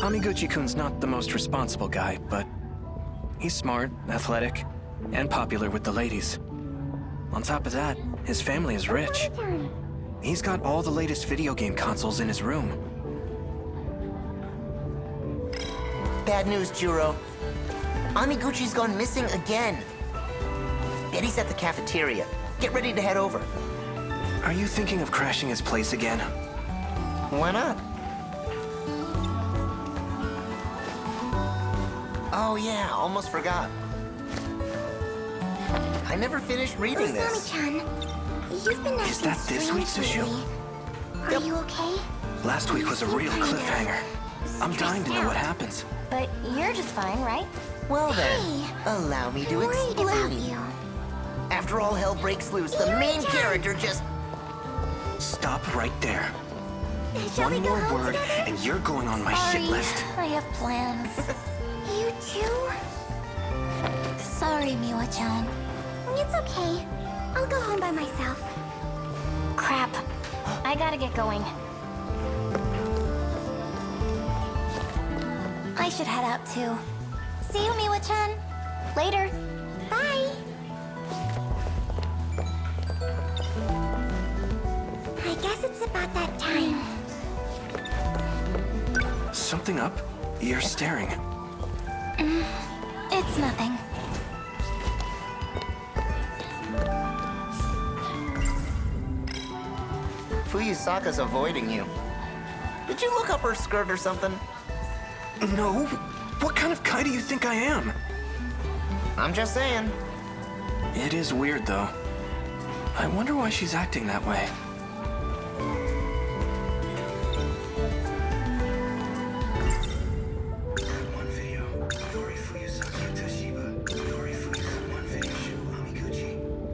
Amiguchi-kun's not the most responsible guy, but he's smart, athletic, and popular with the ladies. On top of that, his family is rich. He's got all the latest video game consoles in his room. Bad news, Juro. Amiguchi's gone missing again. And he's at the cafeteria. Get ready to head over. Are you thinking of crashing his place again? Why not? Oh yeah, almost forgot. I never finished reading this. Usami-chan, you've been acting Is that this week, strange Sushu? lately. Are you okay? Last week was a real cliffhanger. I'm dying to know what happens. But you're just fine, right? Well then, Hey, allow me to I'm worried about explain. you. After all hell breaks loose, the main Yuri-chan! character just... Stop right there. Shall we One go more home word, together? and you're going on my shit Sorry, list. I have plans. You too? Sorry, Miwa-chan. It's okay. I'll go home by myself. Crap. I gotta get going. I should head out too. See you, Miwa-chan. Later. Bye. I guess it's about that time. Something up? You're staring. It's nothing. Fuyusaka's avoiding you. Did you look up her skirt or something? No? What kind of guy do you think I am? I'm just saying. It is weird, though. I wonder why she's acting that way.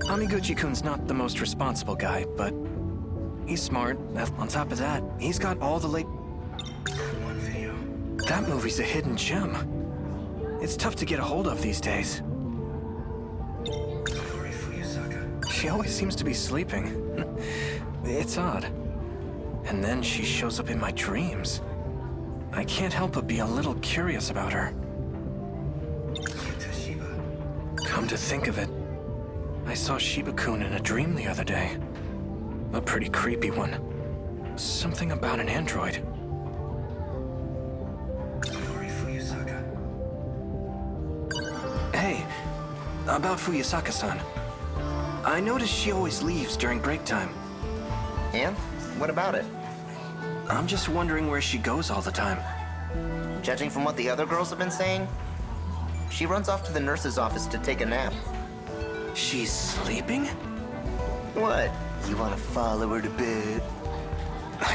Amiguchi-kun's not the most responsible guy, but he's smart. On top of that, he's got all the late... That movie's a hidden gem. It's tough to get a hold of these days. She always seems to be sleeping. It's odd. And then she shows up in my dreams. I can't help but be a little curious about her. Come to think of it, I saw Shiba-kun in a dream the other day. A pretty creepy one. Something about an android. Hey, about Fuyusaka-san. I notice she always leaves during break time. And? What about it? I'm just wondering where she goes all the time. Judging from what the other girls have been saying, she runs off to the nurse's office to take a nap. She's sleeping? What? You want to follow her to bed?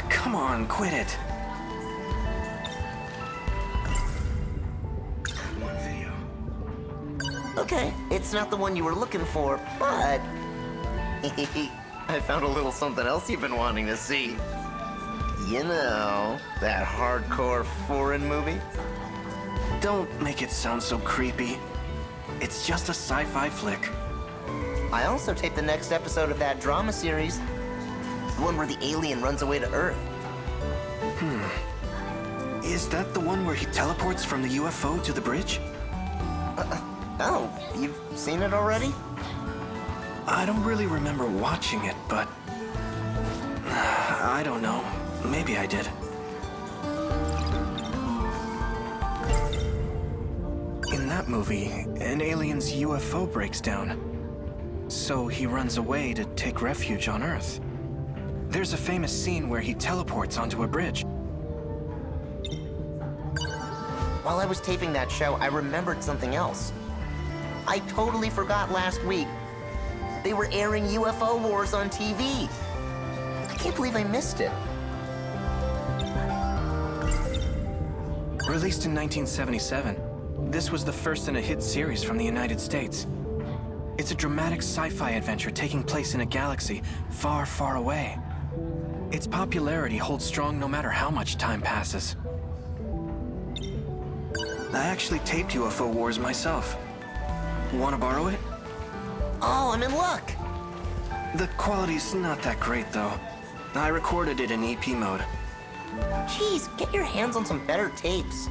Come on, quit it. Okay, it's not the one you were looking for, but... I found a little something else you've been wanting to see. You know, that hardcore foreign movie? Don't make it sound so creepy. It's just a sci-fi flick. I also taped the next episode of that drama series. The one where the alien runs away to Earth. Is that the one where he teleports from the UFO to the bridge? Oh, you've seen it already? I don't really remember watching it, but... I don't know. Maybe I did. In that movie, an alien's UFO breaks down. So he runs away to take refuge on Earth. There's a famous scene where he teleports onto a bridge. While I was taping that show, I remembered something else. I totally forgot last week. They were airing UFO wars on TV. I can't believe I missed it. Released in 1977, this was the first in a hit series from the United States. It's a dramatic sci-fi adventure taking place in a galaxy far, far away. Its popularity holds strong no matter how much time passes. I actually taped UFO Wars myself. Want to borrow it? Oh, I'm in luck. The quality's not that great, though. I recorded it in EP mode. Jeez, get your hands on some better tapes.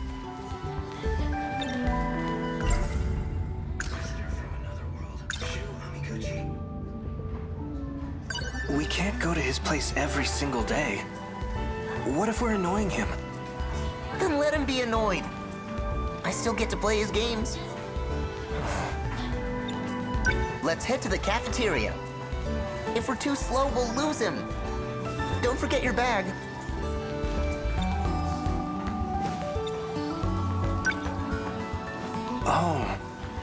We can't go to his place every single day. What if we're annoying him? Then let him be annoyed. I still get to play his games. Let's head to the cafeteria. If we're too slow, we'll lose him. Don't forget your bag. Oh,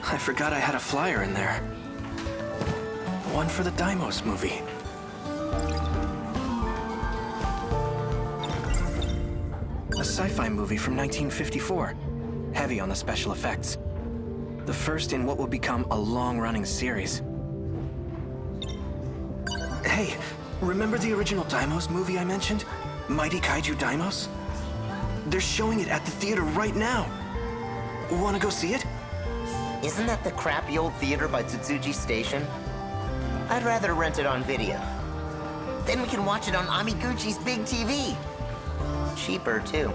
I forgot I had a flyer in there. One for the Deimos movie. A sci-fi movie from 1954. Heavy on the special effects. The first in what will become a long-running series. Hey, remember the original Deimos movie I mentioned? Mighty Kaiju Deimos? They're showing it at the theater right now. Wanna go see it? Isn't that the crappy old theater by Tsutsuji Station? I'd rather rent it on video. Then we can watch it on Amiguchi's big TV. Cheaper, too.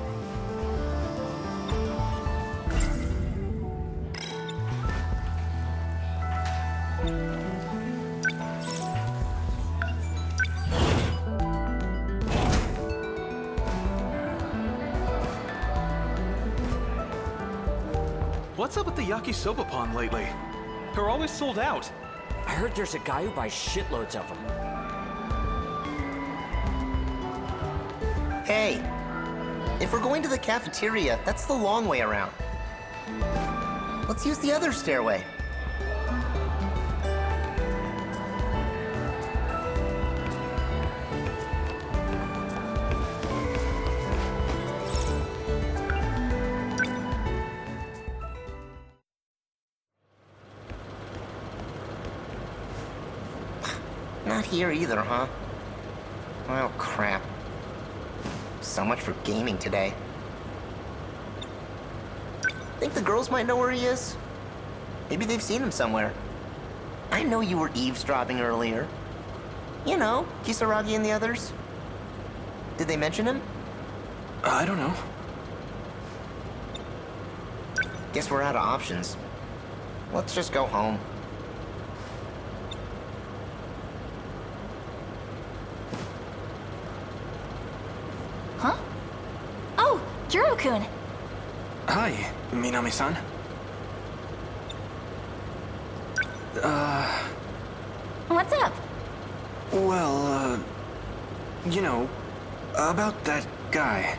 What's up with the yakisoba pond lately? They're always sold out. I heard there's a guy who buys shitloads of them. Hey, if we're going to the cafeteria, that's the long way around. Let's use the other stairway. Not here either, huh? Well, crap. So much for gaming today. Think the girls might know where he is? Maybe they've seen him somewhere. I know you were eavesdropping earlier. You know, Kisaragi and the others. Did they mention him? I don't know. Guess we're out of options. Let's just go home. Huh? Oh, Juro-kun. Hi, Minami-san. What's up? Well, you know, about that guy.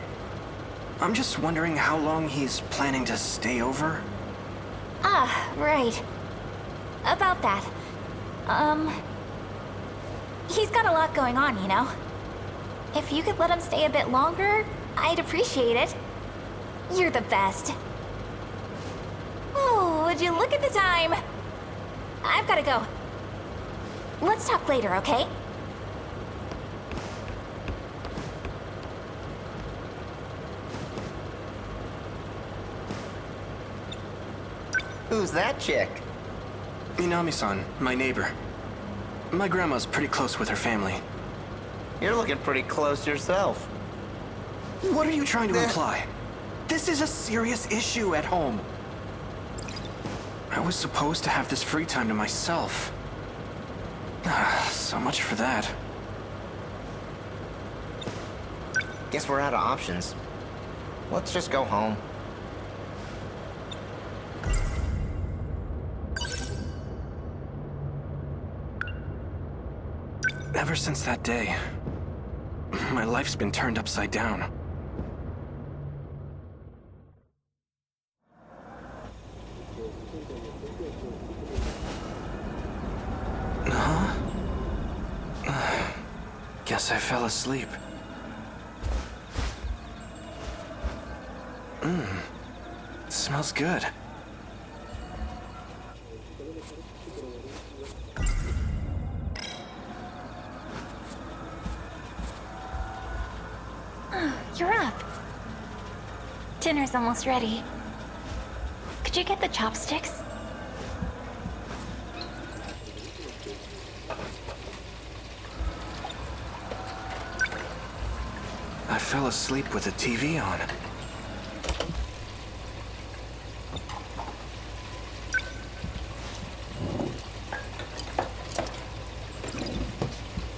I'm just wondering how long he's planning to stay over. Ah, right. About that. He's got a lot going on, you know? If you could let him stay a bit longer, I'd appreciate it. You're the best. Oh, would you look at the time? I've gotta go. Let's talk later, okay? Who's that chick? Minami-san, my neighbor. My grandma's pretty close with her family. You're looking pretty close yourself. What are you trying to imply? This is a serious issue at home. I was supposed to have this free time to myself. So much for that. Guess we're out of options. Let's just go home. Ever since that day, my life's been turned upside down. Huh? Guess I fell asleep. Smells good. You're up. Dinner's almost ready. Could you get the chopsticks? I fell asleep with the TV on.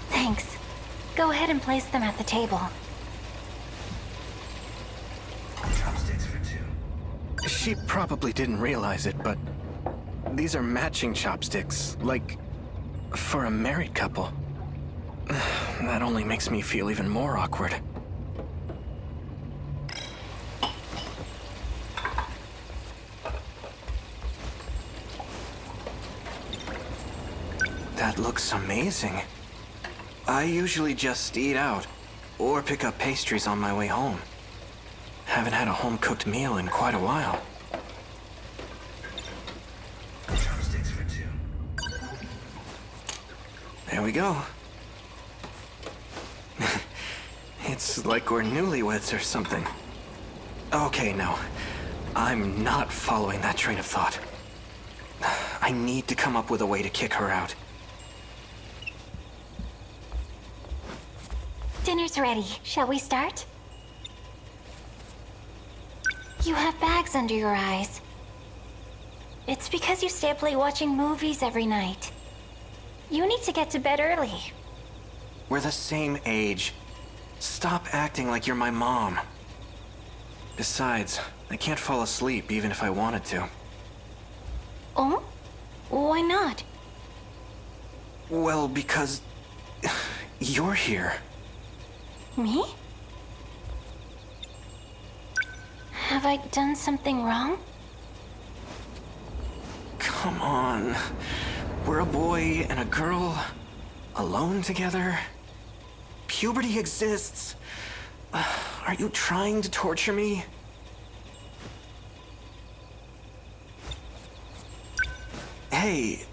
Thanks. Go ahead and place them at the table. Chopsticks for two. She probably didn't realize it, but these are matching chopsticks, like for a married couple. That only makes me feel even more awkward. That looks amazing. I usually just eat out, or pick up pastries on my way home. Haven't had a home-cooked meal in quite a while. Chopsticks for two. There we go. It's like we're newlyweds or something. Okay, no. I'm not following that train of thought. I need to come up with a way to kick her out. Dinner's ready. Shall we start? You have bags under your eyes. It's because you stay up late watching movies every night. You need to get to bed early. We're the same age. Stop acting like you're my mom. Besides, I can't fall asleep even if I wanted to. Oh? Why not? Well, because you're here. Me? Have I done something wrong? Come on. We're a boy and a girl, alone together. Puberty exists. Are you trying to torture me? Hey,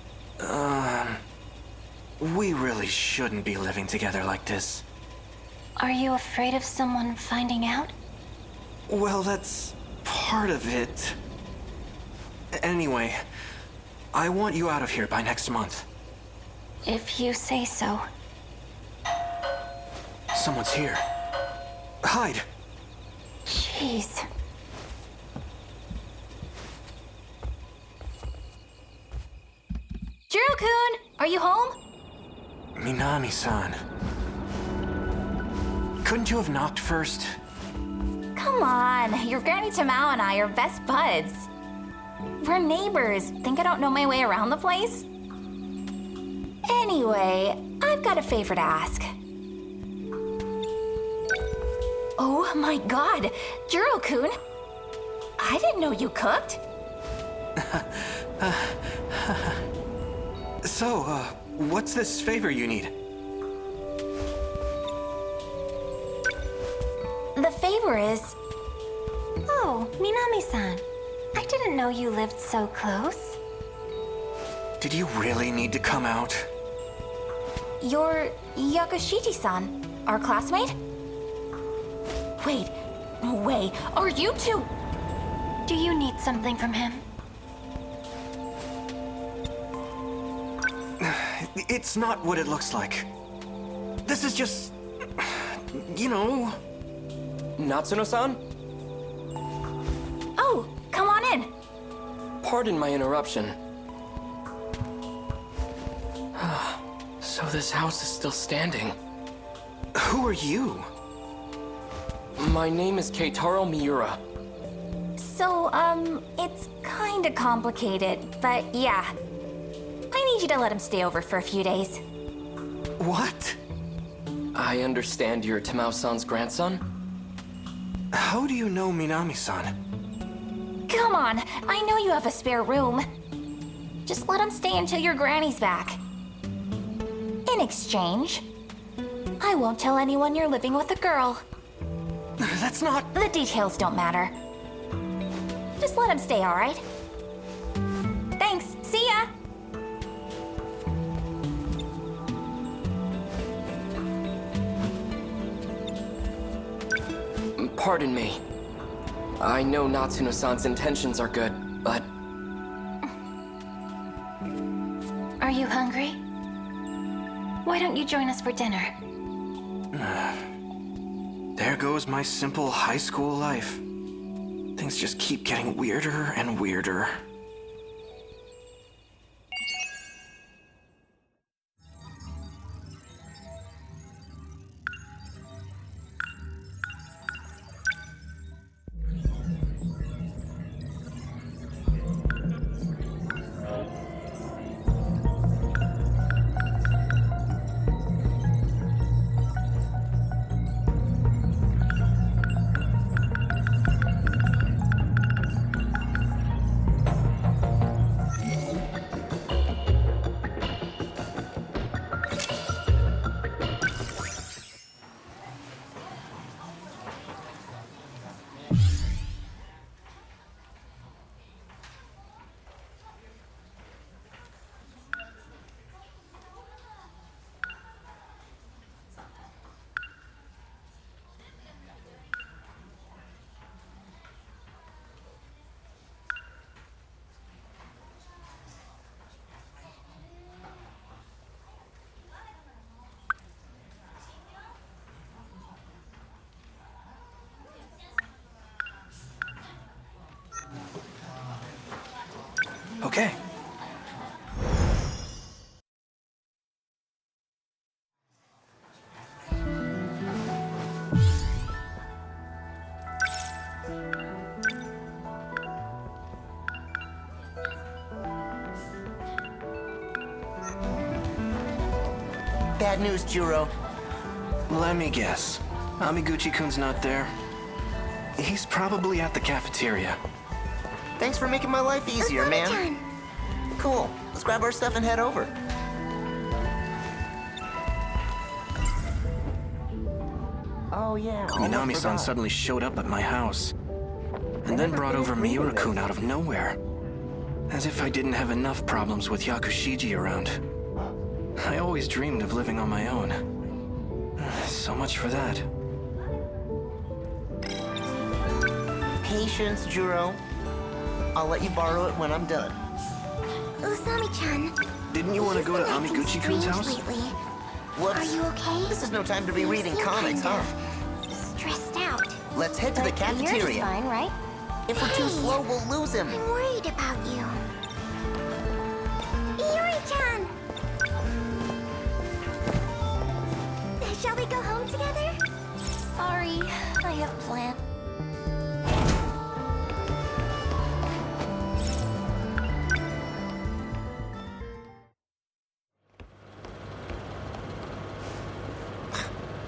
we really shouldn't be living together like this. Are you afraid of someone finding out? Well, that's part of it. Anyway, I want you out of here by next month. If you say so. Someone's here. Hide! Jeez. Juro-kun! Are you home? Minami-san. Couldn't you have knocked first? Come on, your Granny Tamao and I are best buds. We're neighbors. Think I don't know my way around the place? Anyway, I've got a favor to ask. Oh my god, Juro-kun! I didn't know you cooked. So, what's this favor you need? The favor is... Oh, Minami-san. I didn't know you lived so close. Did you really need to come out? You're Yakushiti-san, our classmate? Wait, no way, are you two... Do you need something from him? It's not what it looks like. This is just... you know... Natsuno-san? Oh, come on in. Pardon my interruption. So this house is still standing. Who are you? My name is Keitaro Miura. So, it's kinda complicated, but yeah. I need you to let him stay over for a few days. What? I understand you're Tamao-san's grandson? How do you know Minami-san? Come on, I know you have a spare room. Just let him stay until your granny's back. In exchange, I won't tell anyone you're living with a girl. That's not... The details don't matter. Just let him stay, alright? Thanks, see ya! Pardon me. I know Natsuno-san's intentions are good, but... Are you hungry? Why don't you join us for dinner? There goes my simple high school life. Things just keep getting weirder and weirder. Okay. Bad news, Juro. Let me guess. Amiguchi-kun's not there. He's probably at the cafeteria. Thanks for making my life easier, man. Usami-chan. Cool. Let's grab our stuff and head over. Oh, yeah. Minami-san suddenly showed up at my house. And then brought over Miura-kun out of nowhere. As if I didn't have enough problems with Yakushiji around. I always dreamed of living on my own. So much for that. Patience, Juro. I'll let you borrow it when I'm done. Usami-chan. Didn't you want to go to You've been acting Amiguchi-kun's strange house? lately. Whoops. Are you okay? This is no time to be reading seem comics, kind huh? of stressed out. Let's head to the But you're just cafeteria. fine, right? If we're too Hey. slow, we'll lose him. I'm worried about you. Yuri-chan! Shall we go home together? Sorry, I have plans.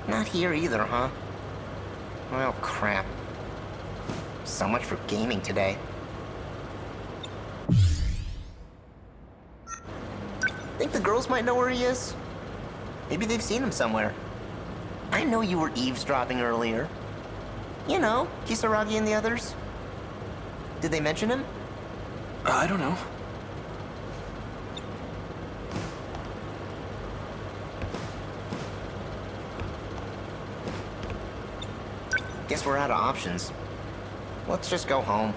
Not here either, huh? Well, crap. So much for gaming today. Think the girls might know where he is? Maybe they've seen him somewhere. I know you were eavesdropping earlier. You know, Kisaragi and the others. Did they mention him? I don't know. Guess we're out of options. Let's just go home.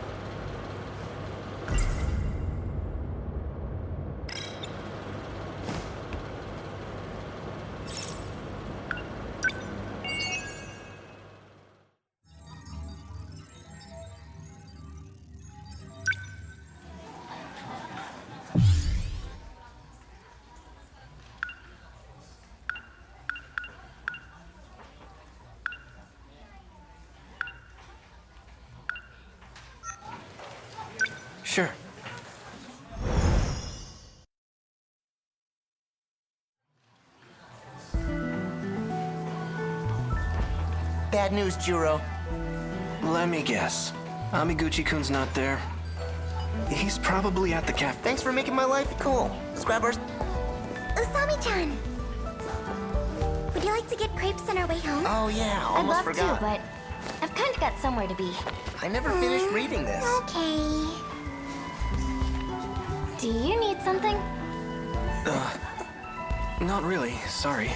Sure. Bad news, Juro. Let me guess. Amiguchi-kun's not there. He's probably at the cafe. Thanks for making my life cool. Let's grab our... Usami-chan! Would you like to get crepes on our way home? Oh yeah, I'd almost love forgot. to, but I've kind of got somewhere to be. I never finished reading this. Okay. Do you need something? Not really, sorry.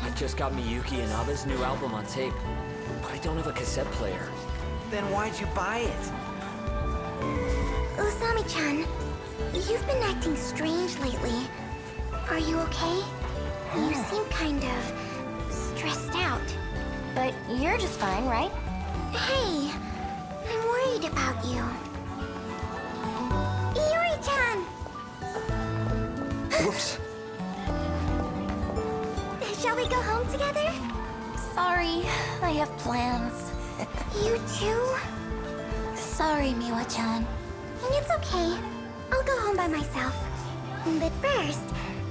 I just got Miyuki and Aba's new album on tape, but I don't have a cassette player. Then why'd you buy it? Usami-chan, you've been acting strange lately. Are you okay? You seem kind of stressed out. But you're just fine, right? Hey, I'm worried about you. Iori-chan! Whoops. Shall we go home together? Sorry, I have plans. You too? Sorry, Miwa-chan. It's okay. I'll go home by myself. But first,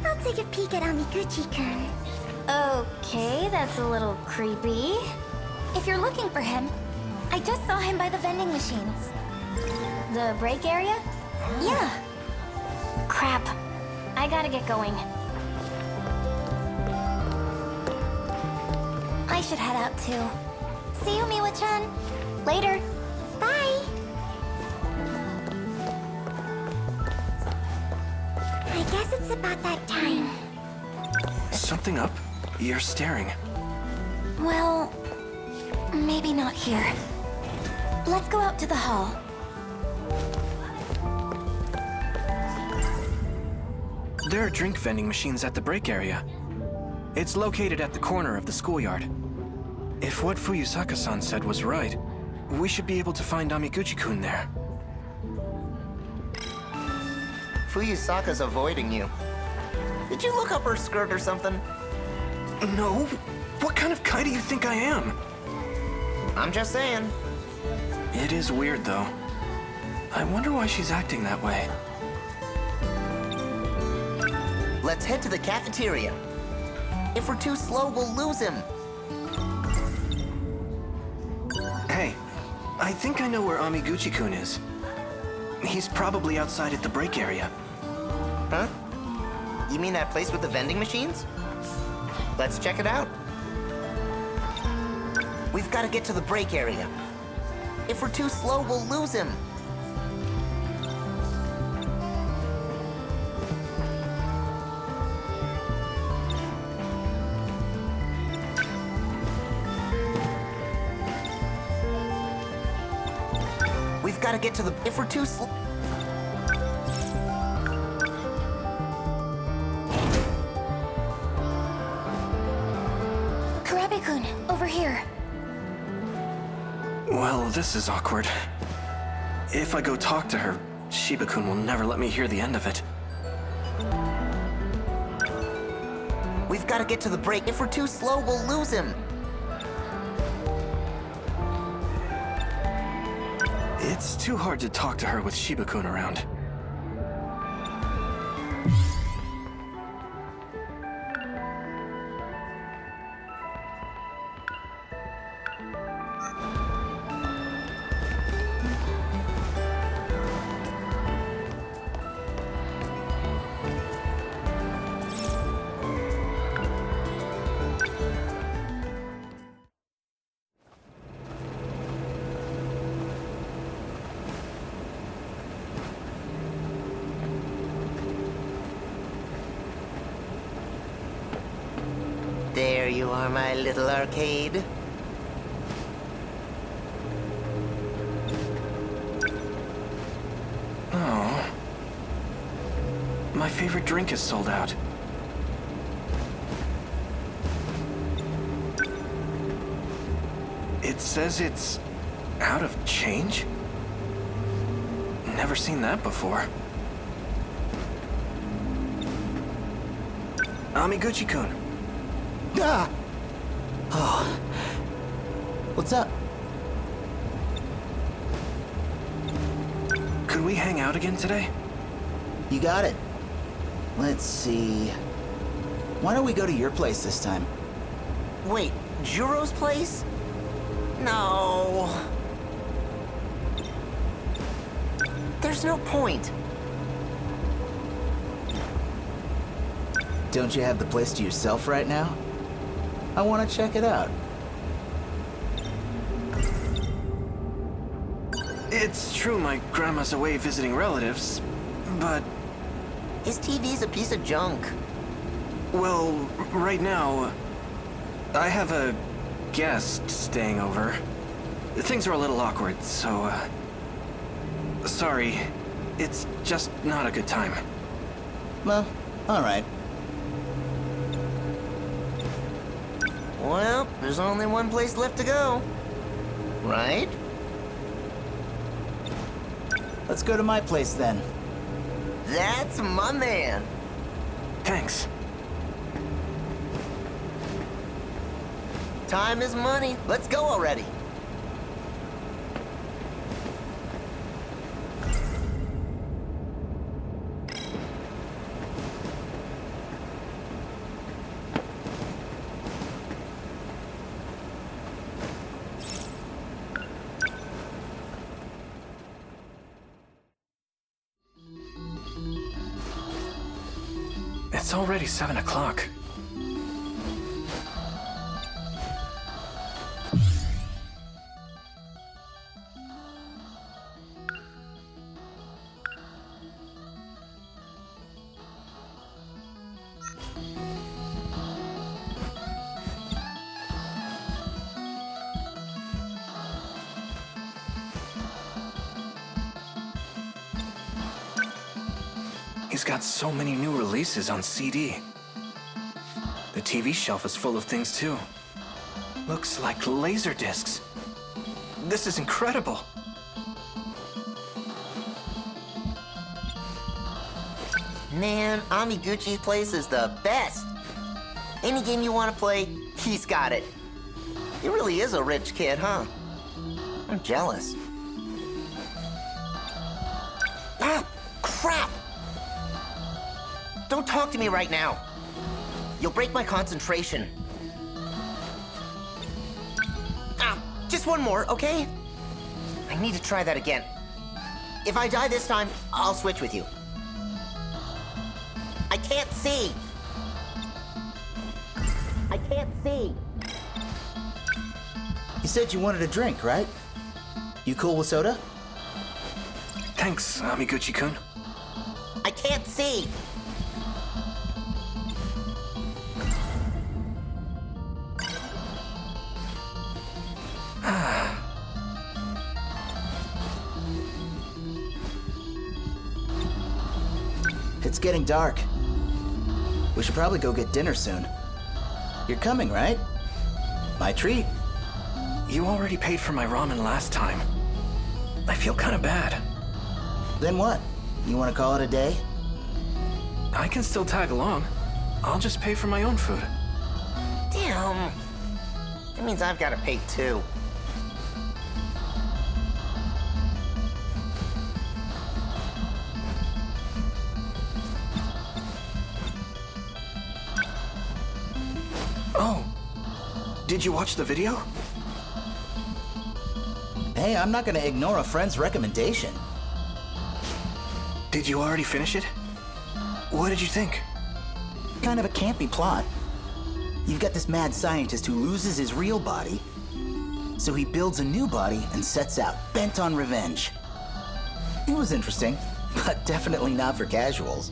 I'll take a peek at Amiguchi-kun. Okay, that's a little creepy. If you're looking for him, I just saw him by the vending machines. The break area? Yeah. Crap. I gotta get going. I should head out too. See you, Miwa-chan. Later. Bye! I guess it's about that time. Something up? You're staring. Well, maybe not here. Let's go out to the hall. There are drink vending machines at the break area. It's located at the corner of the schoolyard. If what Fuyusaka-san said was right, we should be able to find Amiguchi-kun there. Fuyusaka's avoiding you. Did you look up her skirt or something? No. What kind of guy do you think I am? I'm just saying. It is weird, though. I wonder why she's acting that way. Let's head to the cafeteria. If we're too slow, we'll lose him. Hey, I think I know where Amiguchi-kun is. He's probably outside at the break area. Huh? You mean that place with the vending machines? Let's check it out. We've got to get to the break area. If we're too slow, we'll lose him. We've got to get to the... If we're too slow... Kurabe-kun, over here. Well, this is awkward. If I go talk to her, Shiba-kun will never let me hear the end of it. We've got to get to the break. If we're too slow, we'll lose him. It's too hard to talk to her with Shiba-kun around. There you are, my little arcade. Oh. My favorite drink is sold out. It says it's out of change? Never seen that before. Amiguchi-kun. Ah! Oh. What's up? Could we hang out again today? You got it. Let's see. Why don't we go to your place this time? Wait, Juro's place? No. There's no point. Don't you have the place to yourself right now? I want to check it out. It's true my grandma's away visiting relatives, but... His TV's a piece of junk. Well, right now, I have a guest staying over. Things are a little awkward, so, sorry. It's just not a good time. Well, all right. Well, there's only one place left to go. Right? Let's go to my place then. That's my man. Thanks. Time is money. Let's go already. It's already 7 o'clock. He's got so many new releases on CD. The TV shelf is full of things too. Looks like laser discs. This is incredible. Man, Amiguchi's place is the best. Any game you want to play, he's got it. He really is a rich kid, huh? I'm jealous. Ah, crap! Don't talk to me right now. You'll break my concentration. Ah, just one more, okay? I need to try that again. If I die this time, I'll switch with you. I can't see. I can't see. You said you wanted a drink, right? You cool with soda? Thanks, Amiguchi-kun. I can't see. It's getting dark. We should probably go get dinner soon. You're coming, right? My treat. You already paid for my ramen last time. I feel kind of bad. Then what? You want to call it a day? I can still tag along. I'll just pay for my own food. Damn. That means I've got to pay too. Oh. Did you watch the video? Hey, I'm not gonna ignore a friend's recommendation. Did you already finish it? What did you think? Kind of a campy plot. You've got this mad scientist who loses his real body, so he builds a new body and sets out, bent on revenge. It was interesting, but definitely not for casuals.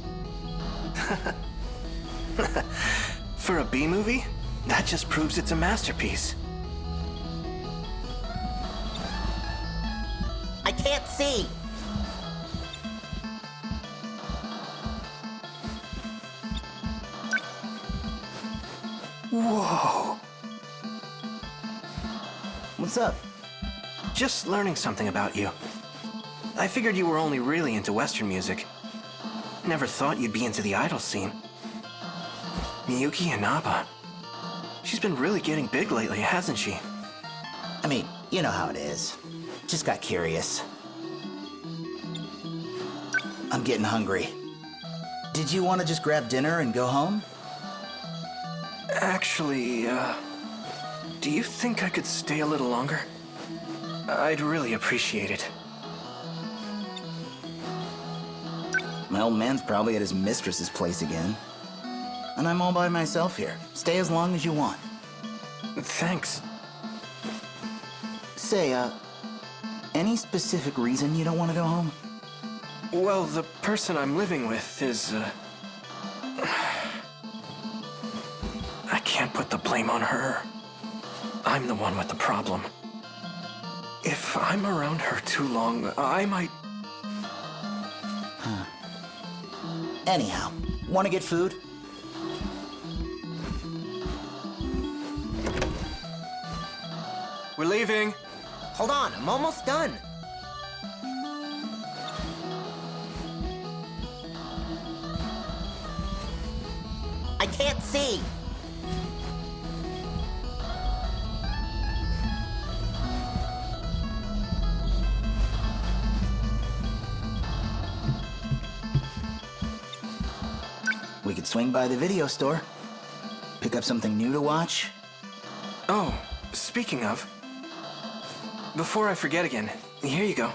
For a B-movie? That just proves it's a masterpiece. I can't see. Whoa. What's up? Just learning something about you. I figured you were only really into Western music. Never thought you'd be into the idol scene. Miyuki Inaba. She's been really getting big lately, hasn't she? I mean, you know how it is. Just got curious. I'm getting hungry. Did you want to just grab dinner and go home? Actually, do you think I could stay a little longer? I'd really appreciate it. My old man's probably at his mistress's place again. And I'm all by myself here. Stay as long as you want. Thanks. Say, any specific reason you don't want to go home? Well, the person I'm living with is, I can't put the blame on her. I'm the one with the problem. If I'm around her too long, I might... Anyhow, want to get food? We're leaving. Hold on, I'm almost done. I can't see. We could swing by the video store. Pick up something new to watch. Oh, speaking of. Before I forget again, here you go.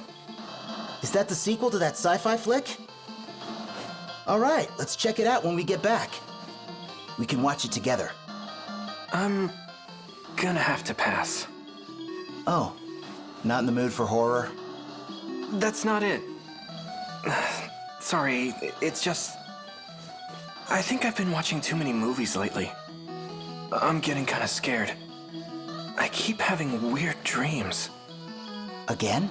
Is that the sequel to that sci-fi flick? All right, let's check it out when we get back. We can watch it together. I'm gonna have to pass. Oh, not in the mood for horror? That's not it. Sorry, it's just... I think I've been watching too many movies lately. I'm getting kinda scared. I keep having weird dreams. Again?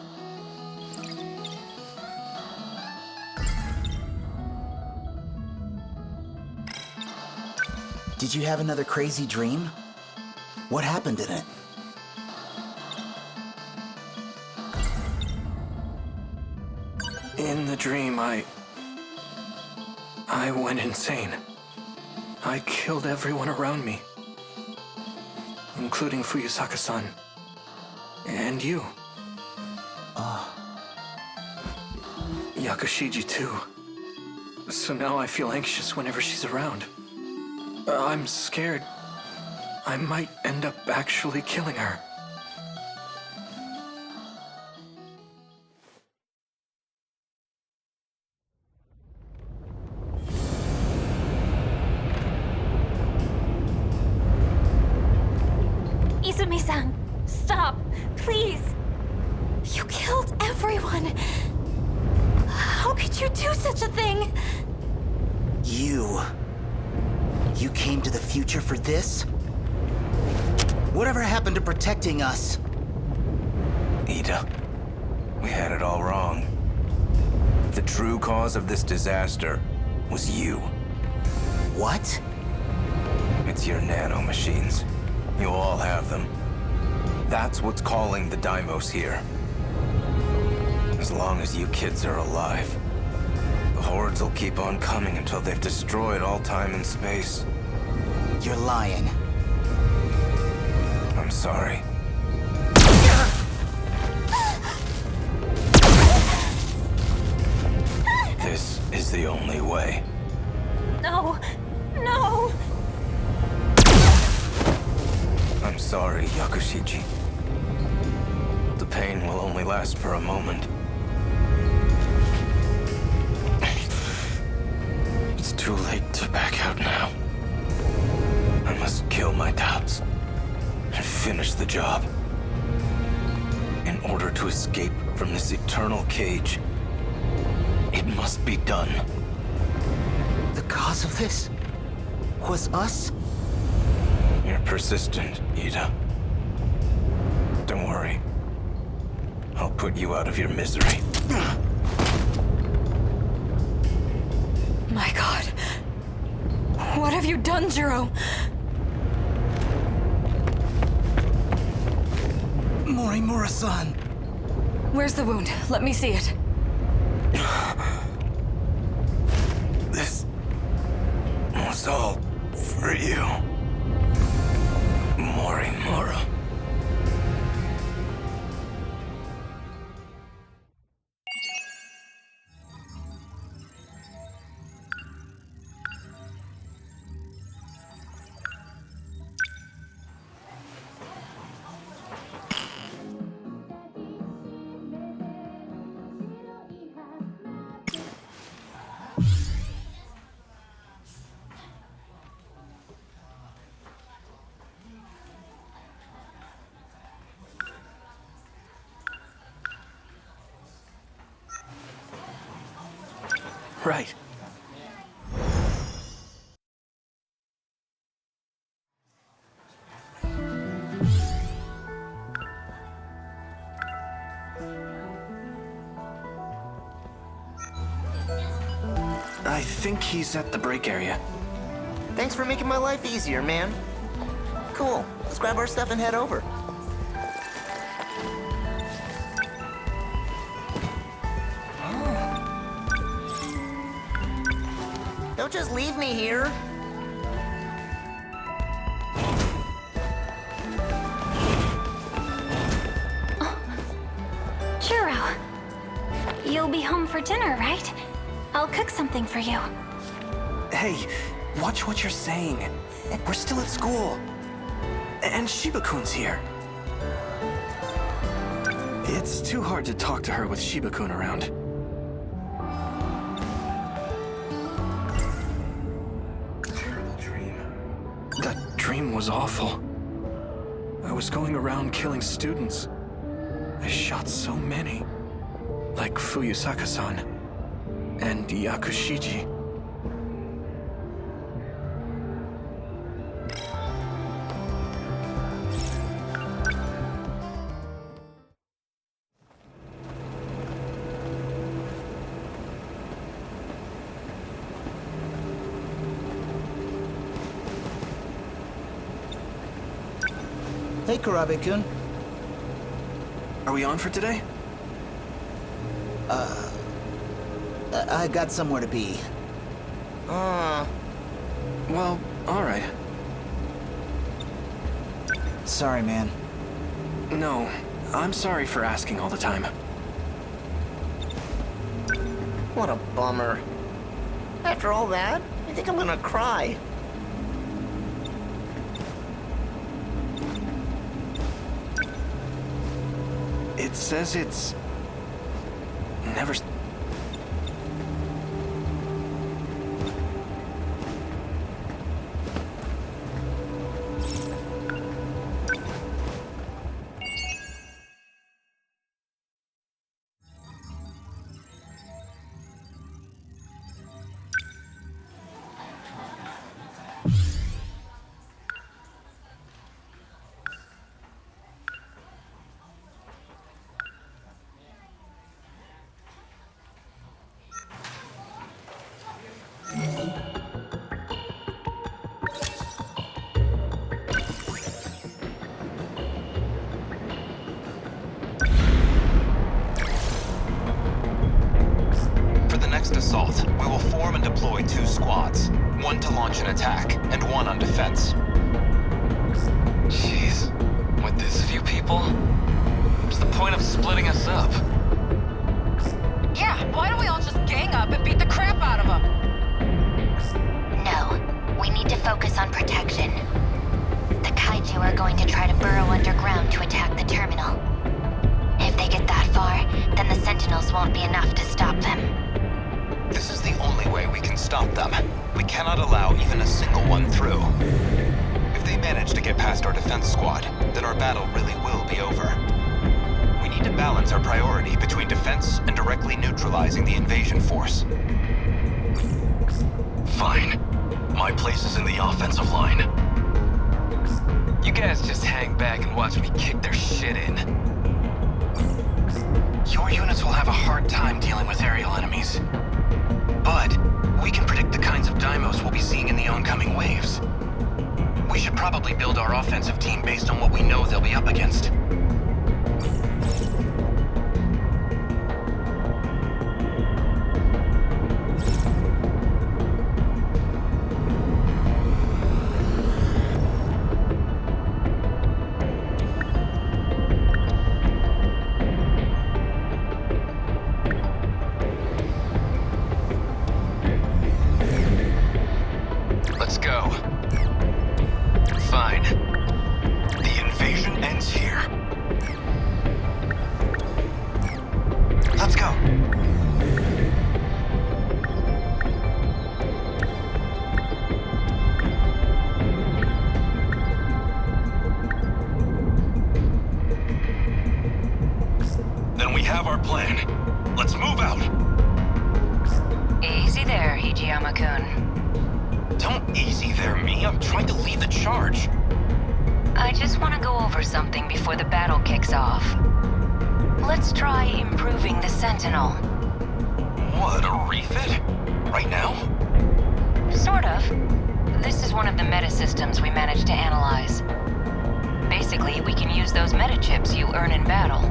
Did you have another crazy dream? What happened in it? In the dream, I went insane. I killed everyone around me. Including Fuyusaka-san. And you. Yakushiji too. So now I feel anxious whenever she's around. I'm scared. I might end up actually killing her. Izumi-san, stop, please. You killed everyone. How could you do such a thing? You came to the future for this? Whatever happened to protecting us? Ida, we had it all wrong. The true cause of this disaster was you. What? It's your nanomachines. You all have them. That's what's calling the Daimos here. As long as you kids are alive, the hordes will keep on coming until they've destroyed all time and space. You're lying. I'm sorry. This is the only way. No, no. I'm sorry, Yakushiji. The pain will only last for a moment. It's too late to back out now. I must kill my doubts and finish the job. In order to escape from this eternal cage, it must be done. The cause of this was us? You're persistent, Ida. Don't worry. I'll put you out of your misery. My God. What have you done, Juro? Morimura-san. Where's the wound? Let me see it. This was all for you, Morimura. Right. I think he's at the break area. Thanks for making my life easier, man. Cool. Let's grab our stuff and head over. Don't just leave me here. Juro, you'll be home for dinner, right? I'll cook something for you. Hey, watch what you're saying. We're still at school. And Shiba-kun's here. It's too hard to talk to her with Shiba-kun around. Terrible dream. That dream was awful. I was going around killing students. I shot so many. Like Fuyusaka-san and Yakushiji. Hey, Kurabe-kun. Are we on for today? I got somewhere to be. Well, alright. Sorry, man. No, I'm sorry for asking all the time. What a bummer. After all that, I think I'm gonna cry. It says it's... never... Assault, we will form and deploy 2 squads. One to launch an attack, and one on defense. Jeez, with this few people? What's the point of splitting us up? Yeah, why don't we all just gang up and beat the crap out of them? No, we need to focus on protection. The kaiju are going to try to burrow underground to attack the terminal. If they get that far, then the Sentinels won't be enough to stop them. This is the only way we can stop them. We cannot allow even a single one through. If they manage to get past our defense squad, then our battle really will be over. We need to balance our priority between defense and directly neutralizing the invasion force. Fine. My place is in the offensive line. You guys just hang back and watch me kick their shit in. Your units will have a hard time dealing with aerial enemies. But we can predict the kinds of Daimos we'll be seeing in the oncoming waves. We should probably build our offensive team based on what we know they'll be up against. Let's go. Fine. The invasion ends here. Let's go. Then we have our plan. Let's move out. Easy there, Hijiyama-kun. Don't easy there me. I'm trying to lead the charge. I just want to go over something before the battle kicks off. Let's try improving the Sentinel. What, a refit? Right now? Sort of. This is one of the meta systems we managed to analyze. Basically, we can use those meta chips you earn in battle.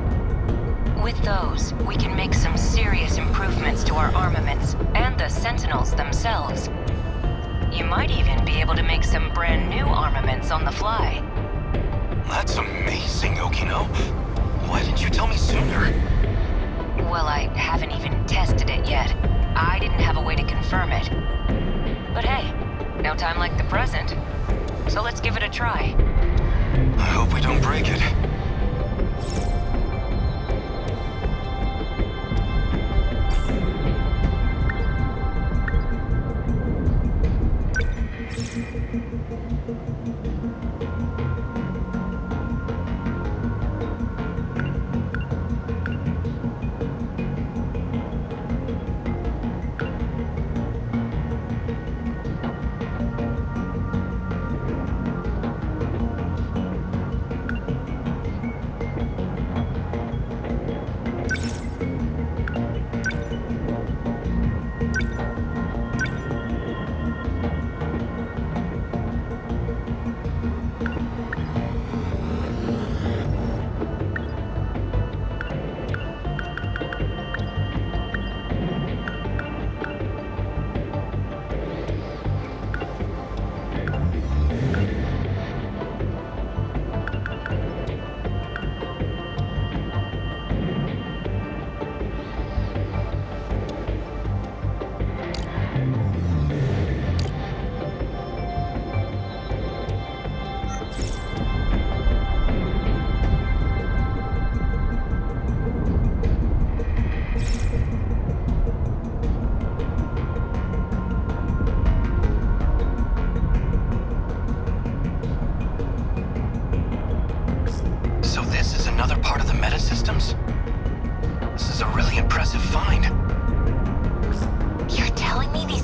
With those, we can make some serious improvements to our armaments and the Sentinels themselves. You might even be able to make some brand new armaments on the fly. That's amazing, Okino. Why didn't you tell me sooner? Well, I haven't even tested it yet. I didn't have a way to confirm it. But hey, no time like the present. So let's give it a try. I hope we don't break it.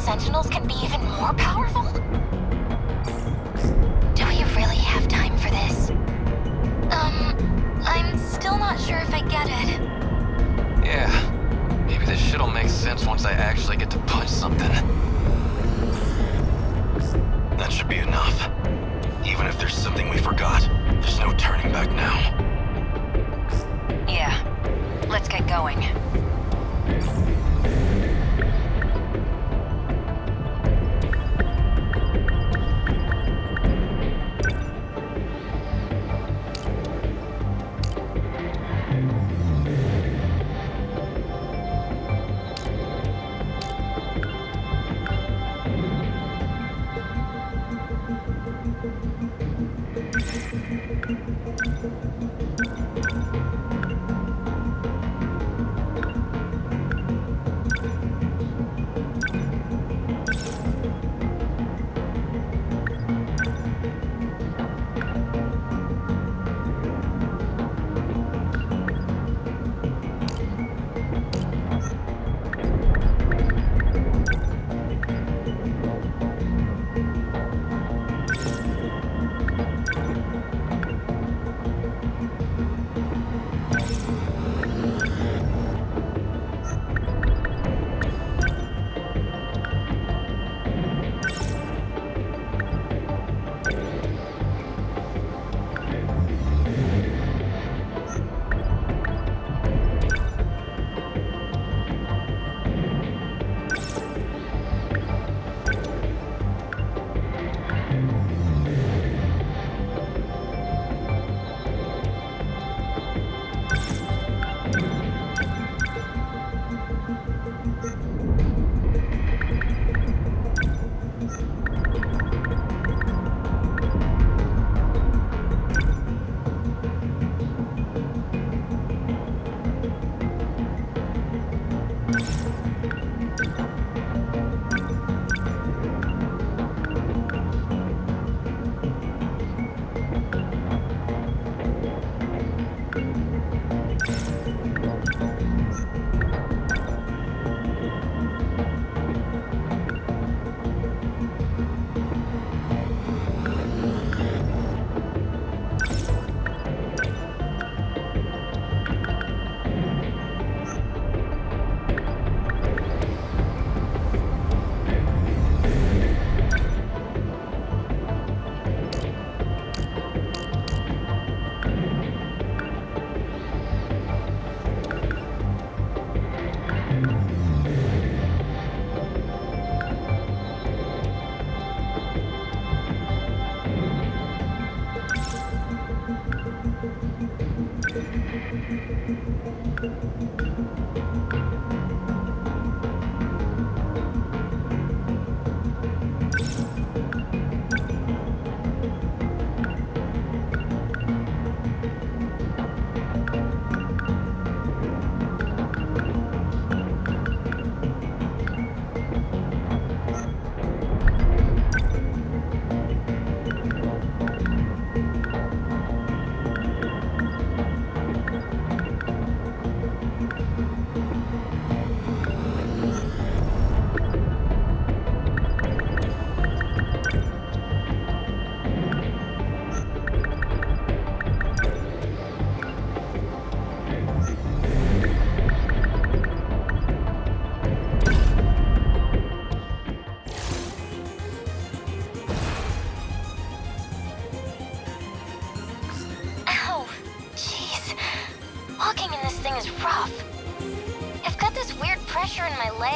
Sentinels can be even more powerful? Do we really have time for this? I'm still not sure if I get it. Yeah, maybe this shit'll make sense once I actually get to punch something. That should be enough. Even if there's something we forgot, there's no turning back now. Yeah, let's get going.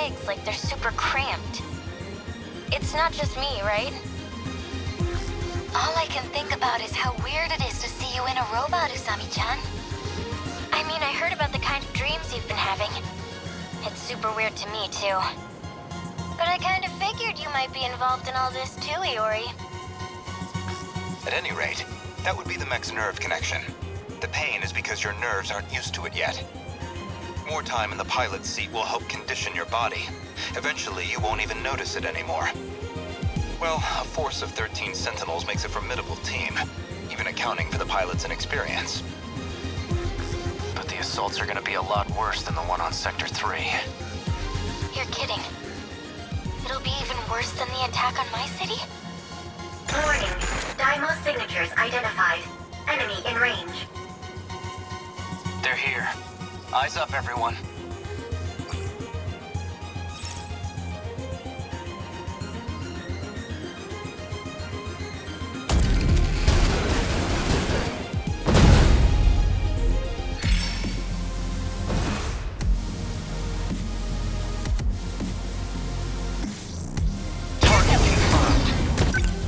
legs like they're super cramped. It's not just me, right? All I can think about is how weird it is to see you in a robot, Usami-chan. I mean, I heard about the kind of dreams you've been having. It's super weird to me, too. But I kind of figured you might be involved in all this too, Iori. At any rate, that would be the mech's nerve connection. The pain is because your nerves aren't used to it yet. More time in the pilot's seat will help condition your body. Eventually, you won't even notice it anymore. Well, a force of 13 Sentinels makes a formidable team, even accounting for the pilot's inexperience. But the assaults are gonna be a lot worse than the one on Sector 3. You're kidding. It'll be even worse than the attack on my city? Warning. Daimo signatures identified. Enemy in range. They're here. Eyes up, everyone.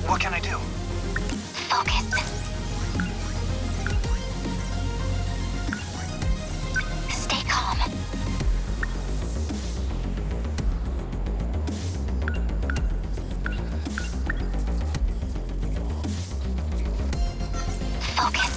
What can I do? Focus. Stay calm. Focus.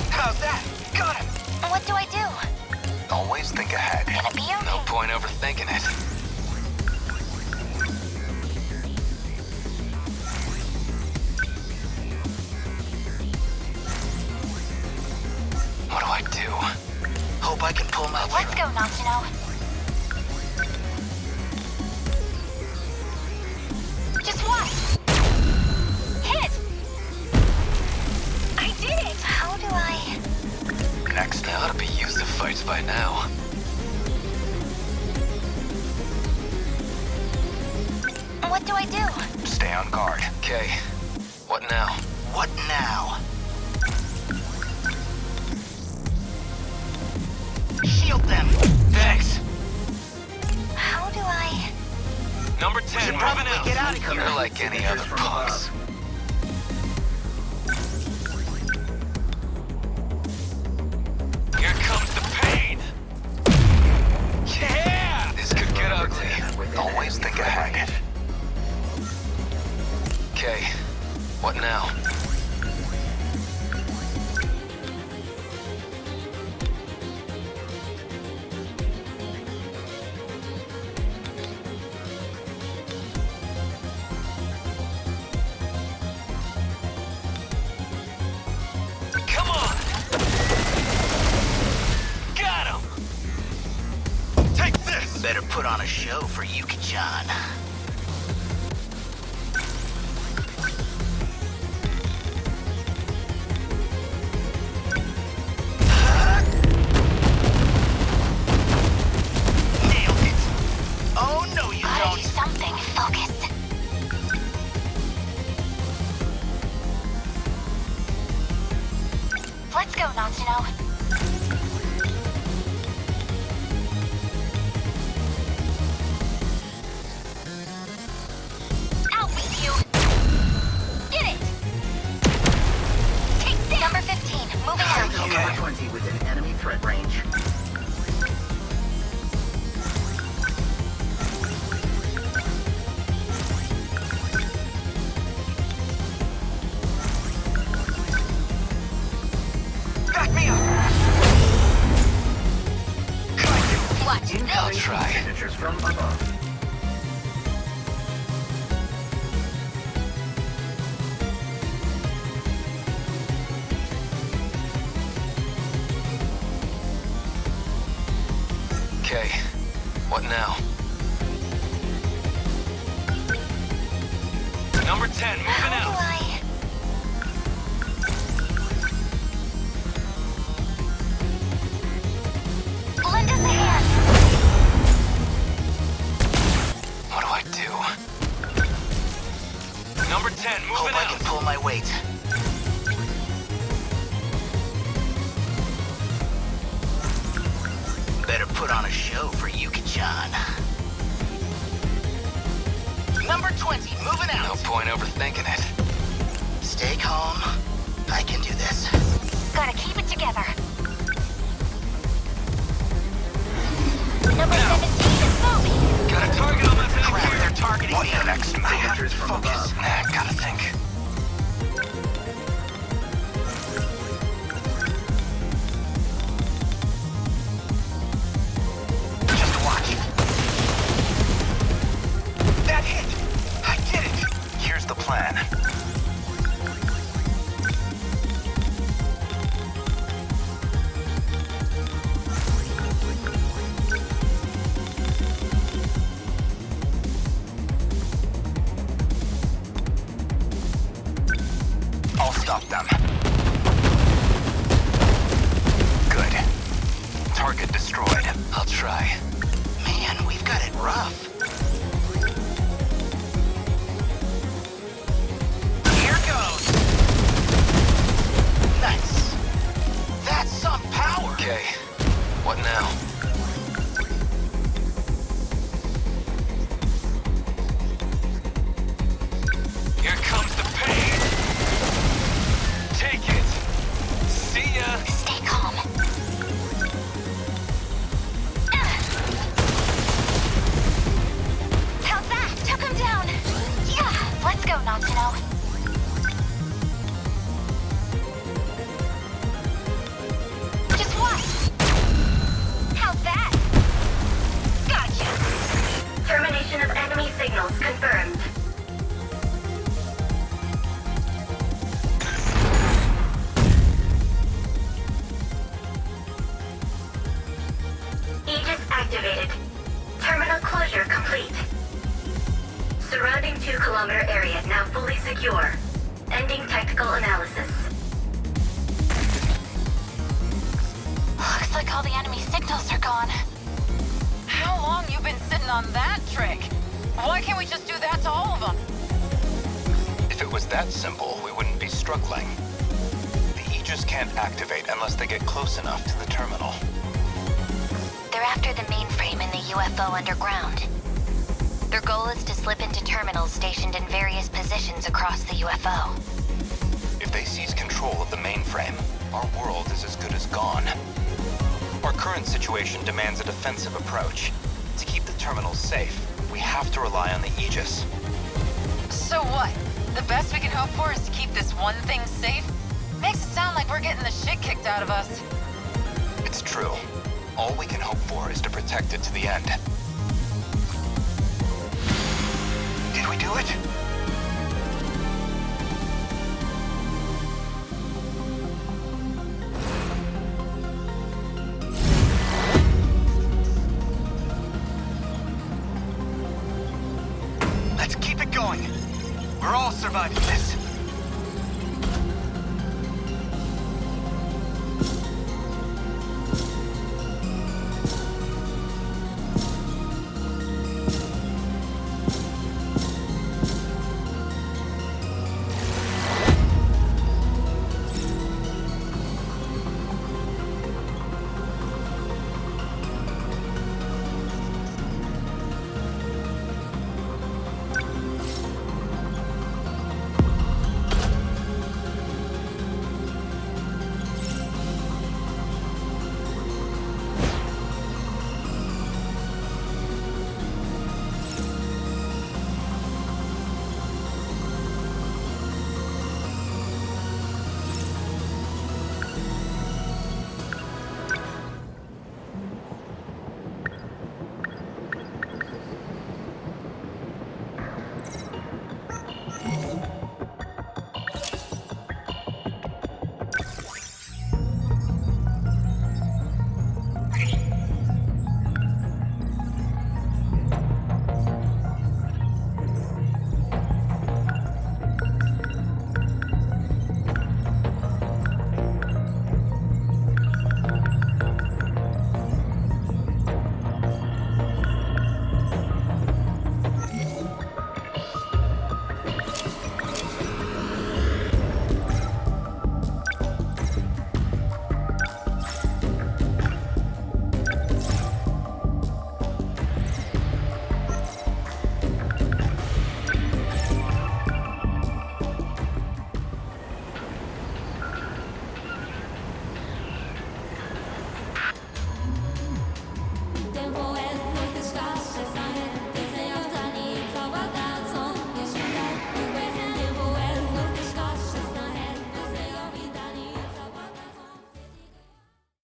How's that? Got him! What do I do? Always think ahead. Gonna be okay. No point overthinking it. What do I do? Hope I can pull my Let's go, Natsuno. Just watch. Hit! I did it! How do I... Next ought to be used to fights by now. What do I do? Stay on guard. Okay. What now? What now? Shield them! Thanks! How do I... Number 10, moving out! Get out of here! You're like any other punks. Here comes the pain! Yeah! This could get ugly. Always think ahead. Okay, what now? Come on! Got him! Take this! Better put on a show for Yuki-chan. Nailed it! Oh, no, you Gotta don't! do something. Focus. Let's go, Natsuno. I'll beat you. Get it! Take this! Number 15, moving out. Number 20 within enemy threat range. Back me up! Watch. I'll try. Signatures from above. Okay, what now? Number 10, moving How do out! I... 10, moving Hope I out. can pull my weight. Better put on a show for Yuki-chan. Number 20, moving out. No point overthinking it. Stay calm. I can do this. Gotta keep it together. Number 17 is moving. Got a target on my back Crap, here. they're targeting What's me. the next man? Signatures from Focus. above. Gotta think. Just watch. That hit! I did it! Here's the plan. I'll stop them. Good. Target destroyed. I'll try. Man, we've got it rough. Here goes. Nice. That's some power. Okay. What now? Here comes the pain! Take it! See ya! Stay calm. How's that? Took him down. Yeah, let's go, Natsuno. Just watch. How's that? Gotcha. Termination of enemy signals confirmed. Aegis activated. Terminal closure complete. Surrounding 2-kilometer area now fully secure. Ending technical analysis. Looks like all the enemy signals are gone. How long you been sitting on that trick? Why can't we just do that to all of them? If it was that simple, we wouldn't be struggling. The Aegis can't activate unless they get close enough to the terminal. They're after the mainframe in the UFO underground. Their goal is to slip into terminals stationed in various positions across the UFO. If they seize control of the mainframe, our world is as good as gone. Our current situation demands a defensive approach. To keep the terminals safe, we have to rely on the Aegis. So what? The best we can hope for is to keep this one thing safe? Makes it sound like we're getting the shit kicked out of us. It's true. All we can hope for is to protect it to the end. Did we do it? Let's keep it going. We're all surviving this.